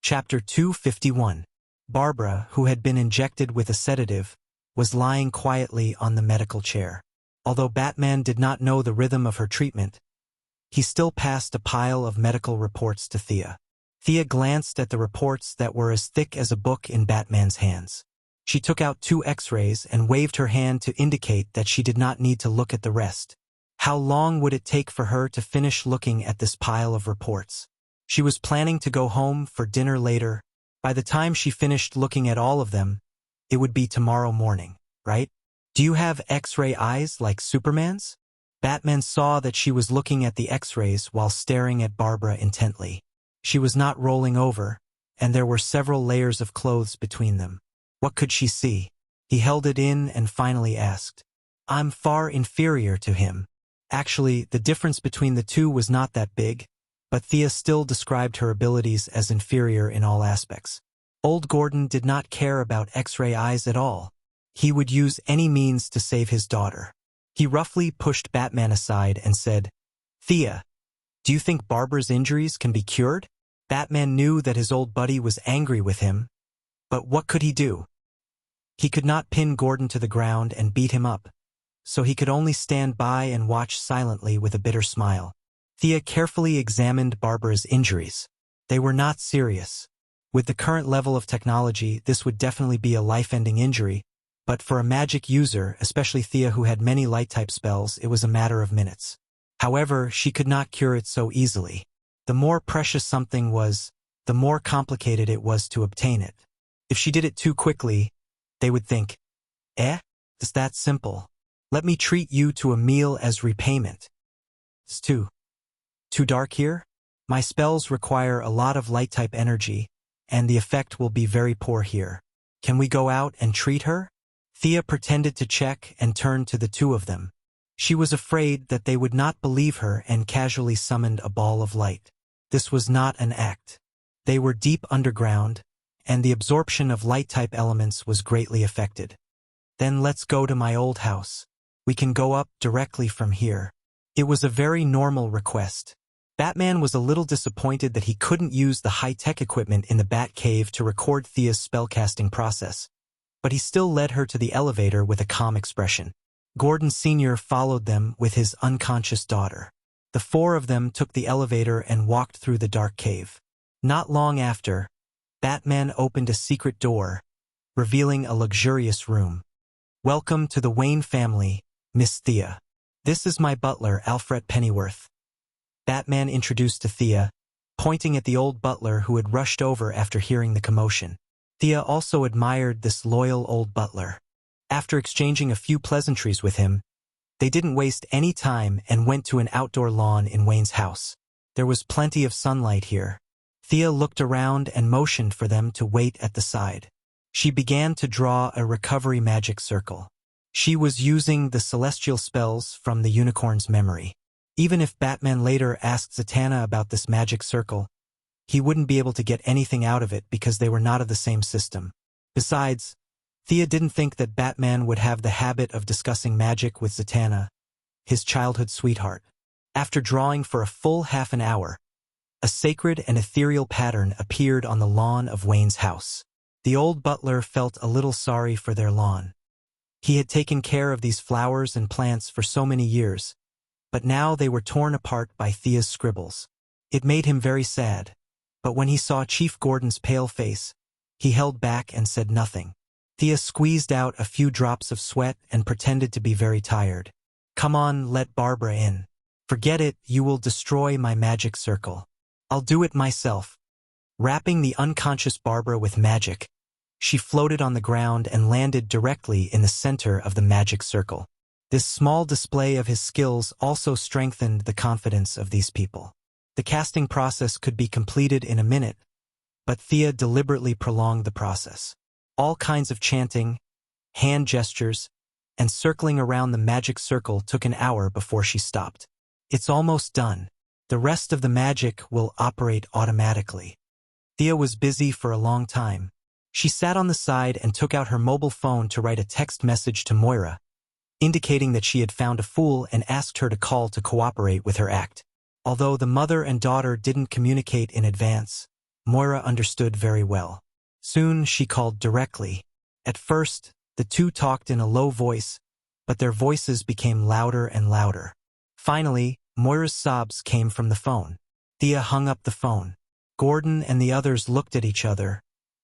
Chapter 251. Barbara, who had been injected with a sedative, was lying quietly on the medical chair. Although Batman did not know the rhythm of her treatment, he still passed a pile of medical reports to Thea. Thea glanced at the reports that were as thick as a book in Batman's hands. She took out 2 X-rays and waved her hand to indicate that she did not need to look at the rest. How long would it take for her to finish looking at this pile of reports? She was planning to go home for dinner later. By the time she finished looking at all of them, it would be tomorrow morning, right? Do you have X-ray eyes like Superman's? Batman saw that she was looking at the X-rays while staring at Barbara intently. She was not rolling over, and there were several layers of clothes between them. What could she see? He held it in and finally asked. I'm far inferior to him. Actually, the difference between the two was not that big, but Thea still described her abilities as inferior in all aspects. Old Gordon did not care about X-ray eyes at all. He would use any means to save his daughter. He roughly pushed Batman aside and said, Thea, do you think Barbara's injuries can be cured? Batman knew that his old buddy was angry with him, but what could he do? He could not pin Gordon to the ground and beat him up, so he could only stand by and watch silently with a bitter smile. Thea carefully examined Barbara's injuries. They were not serious. With the current level of technology, this would definitely be a life-ending injury, but for a magic user, especially Thea who had many light-type spells, it was a matter of minutes. However, she could not cure it so easily. The more precious something was, the more complicated it was to obtain it. If she did it too quickly, they would think, it's that simple. Let me treat you to a meal as repayment. It's too dark here? My spells require a lot of light-type energy, and the effect will be very poor here. Can we go out and treat her? Thea pretended to check and turned to the 2 of them. She was afraid that they would not believe her and casually summoned a ball of light. This was not an act. They were deep underground, and the absorption of light-type elements was greatly affected. Then let's go to my old house. We can go up directly from here. It was a very normal request. Batman was a little disappointed that he couldn't use the high-tech equipment in the Batcave to record Thea's spellcasting process, but he still led her to the elevator with a calm expression. Gordon Sr. followed them with his unconscious daughter. The 4 of them took the elevator and walked through the dark cave. Not long after, Batman opened a secret door, revealing a luxurious room. Welcome to the Wayne family, Miss Thea. This is my butler, Alfred Pennyworth. Batman introduced to Thea, pointing at the old butler who had rushed over after hearing the commotion. Thea also admired this loyal old butler. After exchanging a few pleasantries with him, they didn't waste any time and went to an outdoor lawn in Wayne's house. There was plenty of sunlight here. Thea looked around and motioned for them to wait at the side. She began to draw a recovery magic circle. She was using the celestial spells from the unicorn's memory. Even if Batman later asked Zatanna about this magic circle, he wouldn't be able to get anything out of it because they were not of the same system. Besides, Thea didn't think that Batman would have the habit of discussing magic with Zatanna, his childhood sweetheart. After drawing for a full half an hour, a sacred and ethereal pattern appeared on the lawn of Wayne's house. The old butler felt a little sorry for their lawn. He had taken care of these flowers and plants for so many years, but now they were torn apart by Thea's scribbles. It made him very sad, but when he saw Chief Gordon's pale face, he held back and said nothing. Thea squeezed out a few drops of sweat and pretended to be very tired. Come on, let Barbara in. Forget it, you will destroy my magic circle. I'll do it myself. Wrapping the unconscious Barbara with magic, she floated on the ground and landed directly in the center of the magic circle. This small display of his skills also strengthened the confidence of these people. The casting process could be completed in a minute, but Thea deliberately prolonged the process. All kinds of chanting, hand gestures, and circling around the magic circle took an hour before she stopped. It's almost done. The rest of the magic will operate automatically. Thea was busy for a long time. She sat on the side and took out her mobile phone to write a text message to Moira, indicating that she had found a fool and asked her to call to cooperate with her act. Although the mother and daughter didn't communicate in advance, Moira understood very well. Soon she called directly. At first, the two talked in a low voice, but their voices became louder and louder. Finally, Moira's sobs came from the phone. Thea hung up the phone. Gordon and the others looked at each other,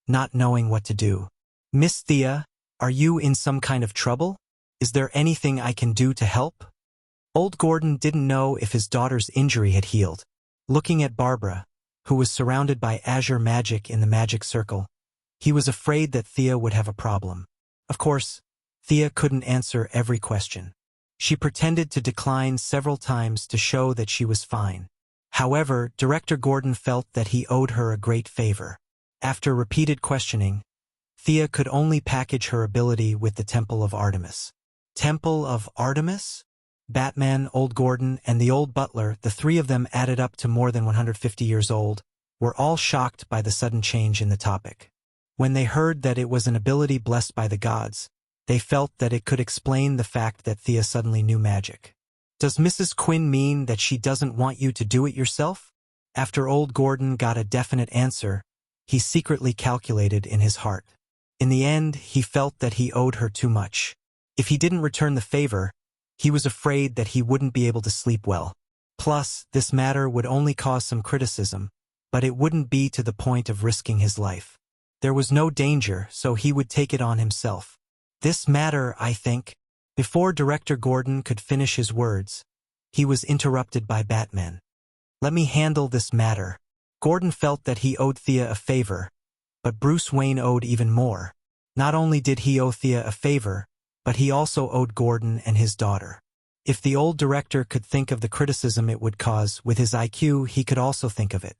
not knowing what to do. "Miss Thea, are you in some kind of trouble? Is there anything I can do to help?" Old Gordon didn't know if his daughter's injury had healed. Looking at Barbara, who was surrounded by azure magic in the magic circle, he was afraid that Thea would have a problem. Of course, Thea couldn't answer every question. She pretended to decline several times to show that she was fine. However, Director Gordon felt that he owed her a great favor. After repeated questioning, Thea could only package her ability with the Temple of Artemis. Temple of Artemis? Batman, Old Gordon, and the old butler, the three of them added up to more than 150 years old, were all shocked by the sudden change in the topic. When they heard that it was an ability blessed by the gods, they felt that it could explain the fact that Thea suddenly knew magic. "Does Mrs. Quinn mean that she doesn't want you to do it yourself?" After Old Gordon got a definite answer, he secretly calculated in his heart. In the end, he felt that he owed her too much. If he didn't return the favor, he was afraid that he wouldn't be able to sleep well. Plus, this matter would only cause some criticism, but it wouldn't be to the point of risking his life. There was no danger, so he would take it on himself. "This matter, I think." Before Director Gordon could finish his words, he was interrupted by Batman. "Let me handle this matter." Gordon felt that he owed Thea a favor, but Bruce Wayne owed even more. Not only did he owe Thea a favor, but he also owed Gordon and his daughter. If the old director could think of the criticism it would cause with his IQ, he could also think of it.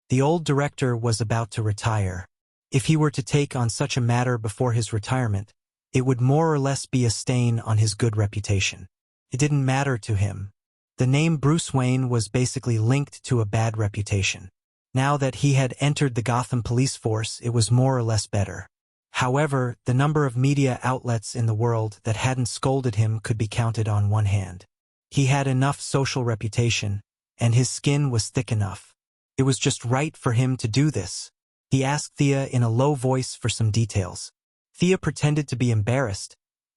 The old director was about to retire. If he were to take on such a matter before his retirement, it would more or less be a stain on his good reputation. It didn't matter to him. The name Bruce Wayne was basically linked to a bad reputation. Now that he had entered the Gotham police force, it was more or less better. However, the number of media outlets in the world that hadn't scolded him could be counted on one hand. He had enough social reputation, and his skin was thick enough. It was just right for him to do this. He asked Thea in a low voice for some details. Thea pretended to be embarrassed,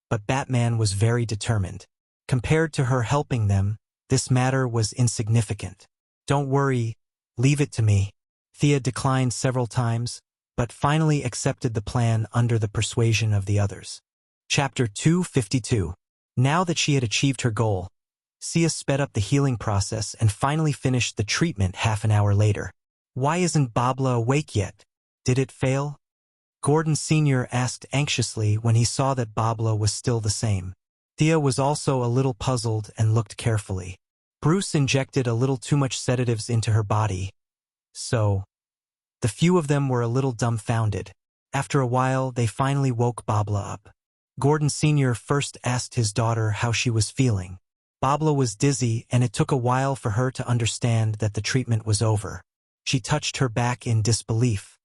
but Batman was very determined. Compared to her helping them, this matter was insignificant. "Don't worry, leave it to me." Thea declined several times, but finally accepted the plan under the persuasion of the others. Chapter 252. Now that she had achieved her goal, Sia sped up the healing process and finally finished the treatment half an hour later. "Why isn't Babla awake yet? Did it fail?" Gordon Sr. asked anxiously when he saw that Babla was still the same. Thea was also a little puzzled and looked carefully. Bruce injected a little too much sedatives into her body, so the few of them were a little dumbfounded. After a while, they finally woke Babla up. Gordon Sr. first asked his daughter how she was feeling. Babla was dizzy, and it took a while for her to understand that the treatment was over. She touched her back in disbelief.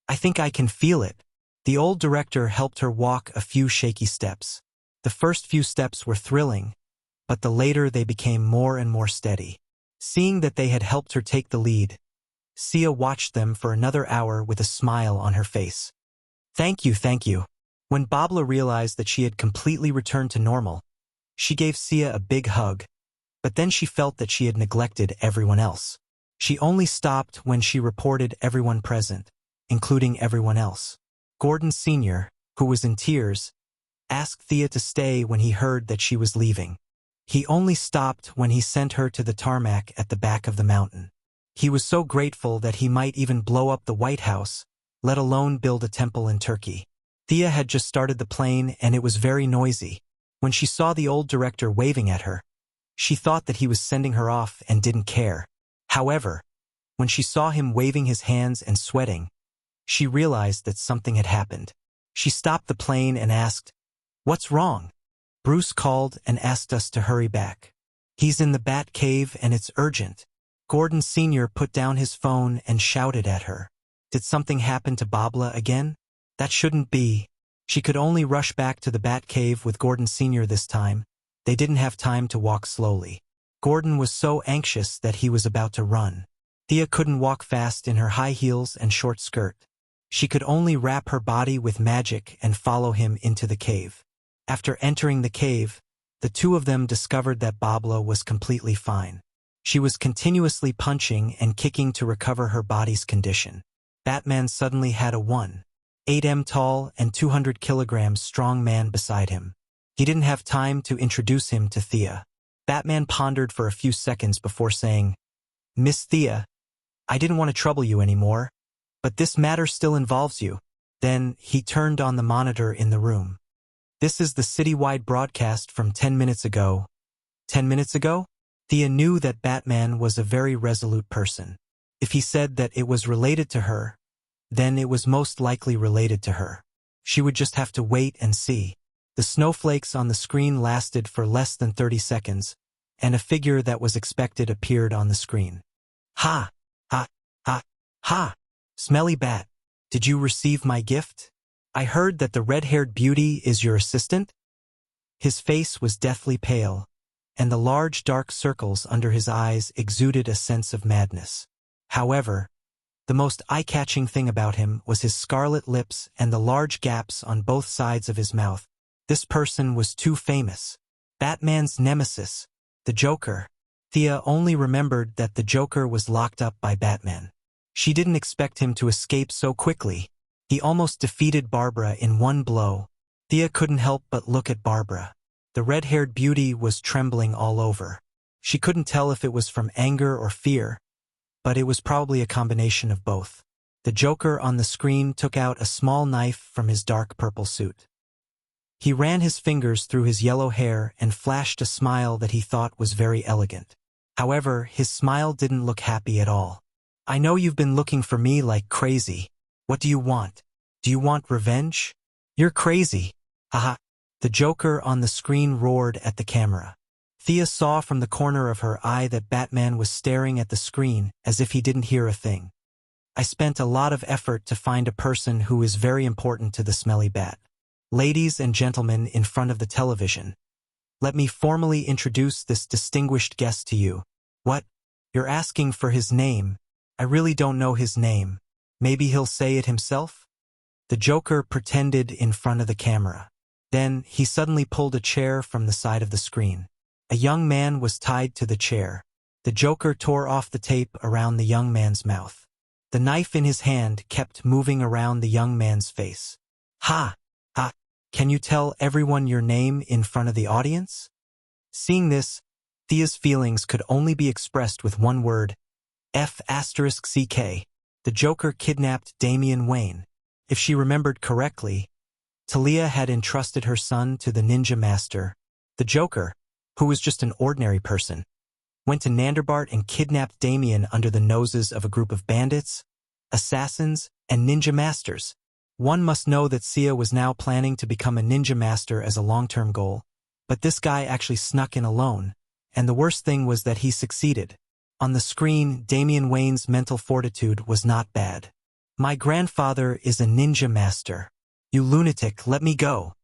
"I think I can feel it." The old director helped her walk a few shaky steps. The first few steps were thrilling, but the later they became more and more steady. Seeing that they had helped her take the lead, Sia watched them for another hour with a smile on her face. Thank you, thank you." When Babla realized that she had completely returned to normal, she gave Sia a big hug, but then she felt that she had neglected everyone else. She only stopped when she reported everyone present, including everyone else. Gordon Sr., who was in tears, asked Thea to stay when he heard that she was leaving. He only stopped when he sent her to the tarmac at the back of the mountain. He was so grateful that he might even blow up the White House, let alone build a temple in Turkey. Thea had just started the plane and it was very noisy. When she saw the old director waving at her, she thought that he was sending her off and didn't care. However, when she saw him waving his hands and sweating, she realized that something had happened. She stopped the plane and asked, "What's wrong?" "Bruce called and asked us to hurry back. He's in the Bat Cave and it's urgent." Gordon Sr. put down his phone and shouted at her. Did something happen to Babla again? That shouldn't be. She could only rush back to the Bat Cave with Gordon Sr. this time. They didn't have time to walk slowly. Gordon was so anxious that he was about to run. Thea couldn't walk fast in her high heels and short skirt. She could only wrap her body with magic and follow him into the cave. After entering the cave, the two of them discovered that Babla was completely fine. She was continuously punching and kicking to recover her body's condition. Batman suddenly had a 1.8 m tall and 200 kilograms strong man beside him. He didn't have time to introduce him to Thea. Batman pondered for a few seconds before saying, "Miss Thea, I didn't want to trouble you anymore, but this matter still involves you." Then he turned on the monitor in the room. "This is the citywide broadcast from 10 minutes ago." 10 minutes ago? Thea knew that Batman was a very resolute person. If he said that it was related to her, then it was most likely related to her. She would just have to wait and see. The snowflakes on the screen lasted for less than 30 seconds, and a figure that was expected appeared on the screen. "Ha! Ha! Ha! Ha! Smelly Bat, did you receive my gift? I heard that the red-haired beauty is your assistant?" His face was deathly pale, and the large dark circles under his eyes exuded a sense of madness. However, the most eye-catching thing about him was his scarlet lips and the large gaps on both sides of his mouth. This person was too famous. Batman's nemesis, the Joker. Thea only remembered that the Joker was locked up by Batman. She didn't expect him to escape so quickly. He almost defeated Barbara in one blow. Thea couldn't help but look at Barbara. The red-haired beauty was trembling all over. She couldn't tell if it was from anger or fear, but it was probably a combination of both. The Joker on the screen took out a small knife from his dark purple suit. He ran his fingers through his yellow hair and flashed a smile that he thought was very elegant. However, his smile didn't look happy at all. "I know you've been looking for me like crazy. What do you want? Do you want revenge? You're crazy. Haha." The Joker on the screen roared at the camera. Thea saw from the corner of her eye that Batman was staring at the screen as if he didn't hear a thing. "I spent a lot of effort to find a person who is very important to the Smelly Bat. Ladies and gentlemen in front of the television, let me formally introduce this distinguished guest to you." "What? You're asking for his name? I really don't know his name. Maybe he'll say it himself?" The Joker pretended in front of the camera. Then he suddenly pulled a chair from the side of the screen. A young man was tied to the chair. The Joker tore off the tape around the young man's mouth. The knife in his hand kept moving around the young man's face. "Ha! Ha! Can you tell everyone your name in front of the audience?" Seeing this, Thea's feelings could only be expressed with one word: F***. The Joker kidnapped Damian Wayne. If she remembered correctly, Talia had entrusted her son to the Ninja Master. The Joker, who was just an ordinary person, went to Nanderbart and kidnapped Damian under the noses of a group of bandits, assassins, and ninja masters. One must know that Sia was now planning to become a ninja master as a long-term goal, but this guy actually snuck in alone, and the worst thing was that he succeeded. On the screen, Damian Wayne's mental fortitude was not bad. "My grandfather is a ninja master. You lunatic, let me go."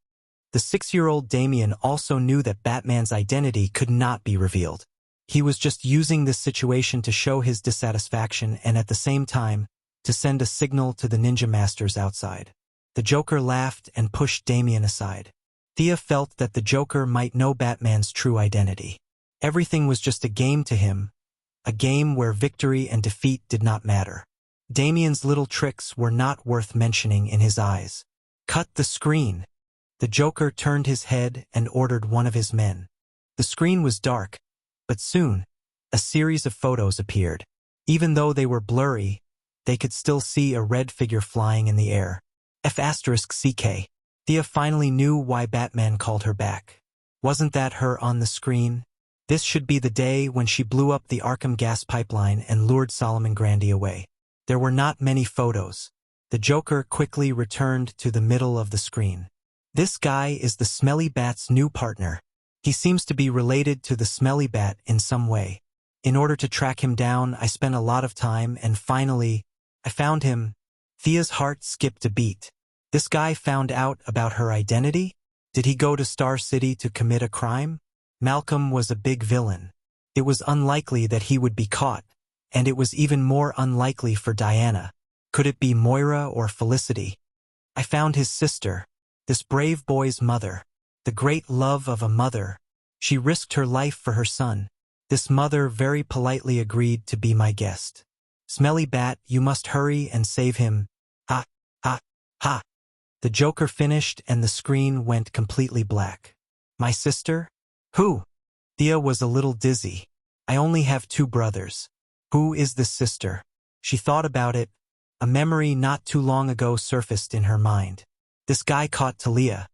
The 6-year-old Damian also knew that Batman's identity could not be revealed. He was just using this situation to show his dissatisfaction and at the same time, to send a signal to the ninja masters outside. The Joker laughed and pushed Damian aside. Thea felt that the Joker might know Batman's true identity. Everything was just a game to him, a game where victory and defeat did not matter. Damian's little tricks were not worth mentioning in his eyes. "Cut the screen." The Joker turned his head and ordered one of his men. The screen was dark, but soon, a series of photos appeared. Even though they were blurry, they could still see a red figure flying in the air. F***. Thea finally knew why Batman called her back. Wasn't that her on the screen? This should be the day when she blew up the Arkham gas pipeline and lured Solomon Grundy away. There were not many photos. The Joker quickly returned to the middle of the screen. "This guy is the Smelly Bat's new partner. He seems to be related to the Smelly Bat in some way. In order to track him down, I spent a lot of time and finally, I found him." Thea's heart skipped a beat. This guy found out about her identity? Did he go to Star City to commit a crime? Malcolm was a big villain. It was unlikely that he would be caught, and it was even more unlikely for Diana. Could it be Moira or Felicity? I found his sister, this brave boy's mother, the great love of a mother. She risked her life for her son. This mother very politely agreed to be my guest. Smelly Bat, you must hurry and save him. Ha, ha, ha. The Joker finished and the screen went completely black. My sister? Who? Thea was a little dizzy. I only have 2 brothers. Who is this sister? She thought about it. A memory not too long ago surfaced in her mind. This guy caught Talia.